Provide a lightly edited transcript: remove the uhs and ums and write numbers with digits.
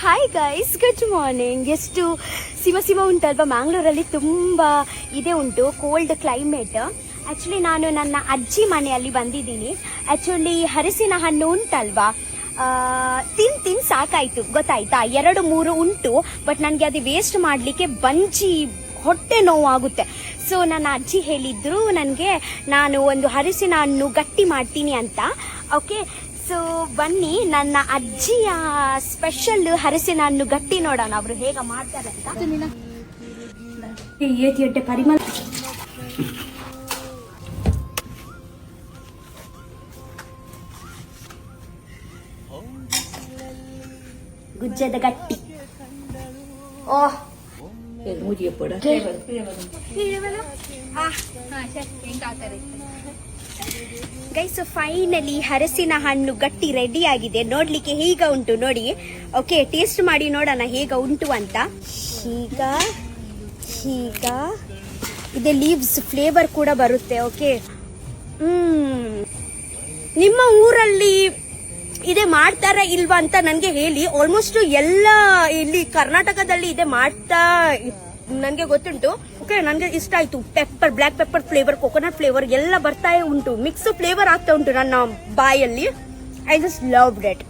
Hi guys, good morning. ಎಷ್ಟು ಸಿಮ ಉಂಟಲ್ವಾ, ಮ್ಯಾಂಗ್ಳೂರಲ್ಲಿ ತುಂಬ ಇದೆ ಉಂಟು, ಕೋಲ್ಡ್ ಕ್ಲೈಮೇಟ್. ಆ್ಯಕ್ಚುಲಿ ನಾನು ನನ್ನ ಅಜ್ಜಿ ಮನೆಯಲ್ಲಿ ಬಂದಿದ್ದೀನಿ. ಆ್ಯಕ್ಚುಲಿ ಹಲಸಿನ ಹಣ್ಣು ಉಂಟಲ್ವಾ, ತಿನ್ ಸಾಕಾಯ್ತು, ಗೊತ್ತಾಯ್ತಾ. 2-3 ಉಂಟು, ಬಟ್ ನನಗೆ ಅದು ವೇಸ್ಟ್ ಮಾಡಲಿಕ್ಕೆ ಬಂಚಿ ಹೊಟ್ಟೆ ನೋವು ಆಗುತ್ತೆ. ಸೊ ನನ್ನ ಅಜ್ಜಿ ಹೇಳಿದ್ರು ನನಗೆ, ನಾನು ಒಂದು ಹಲಸಿನ ಹಣ್ಣು ಗಟ್ಟಿ ಮಾಡ್ತೀನಿ ಅಂತ. ಓಕೆ, ಸೊ ಬನ್ನಿ ನನ್ನ ಅಜ್ಜಿಯ ಸ್ಪೆಷಲ್ ಹಲಸಿನ ಹಣ್ಣು ಗಟ್ಟಿ ನೋಡೋಣ ಅವರು ಹೇಗೆ ಮಾಡ್ತಾರೆ ಅಂತ. ಏಟಿ ಪರಿಮಳ ಗುಜ್ಜದ ಗಟ್ಟಿ. ಓಹ್ ಗೈಸ್, ಫೈನಲಿ ಹಲಸಿನ ಹಣ್ಣು ಗಟ್ಟಿ ರೆಡಿ ಆಗಿದೆ. ನೋಡ್ಲಿಕ್ಕೆ ಹೀಗ ಉಂಟು ನೋಡಿ. ಓಕೆ, ಟೇಸ್ಟ್ ಮಾಡಿ ನೋಡೋಣ ಹೇಗ ಉಂಟು ಅಂತ. ಹೀಗ ಇದೆ, ಲೀವ್ಸ್ ಫ್ಲೇವರ್ ಕೂಡ ಬರುತ್ತೆ. ಓಕೆ, ನಿಮ್ಮ ಊರಲ್ಲಿ ಇದೆ ಮಾಡ್ತಾರ ಇಲ್ವಾ ಅಂತ ನನಗೆ ಹೇಳಿ. ಆಲ್ಮೋಸ್ಟ್ ಎಲ್ಲ ಇಲ್ಲಿ ಕರ್ನಾಟಕದಲ್ಲಿ ಇದೆ ಮಾಡ್ತಾ ನನಗೆ ಗೊತ್ತುಂಟು. ಓಕೆ, ನನಗೆ ಇಷ್ಟ ಆಯ್ತು. Pepper, black pepper flavour, coconut flavour ಎಲ್ಲ ಬರ್ತಾ ಉಂಟು, ಮಿಕ್ಸ್ ಫ್ಲೇವರ್ ಆಗ್ತಾ ಉಂಟು ನನ್ನ ಬಾಯಲ್ಲಿ. I just loved it.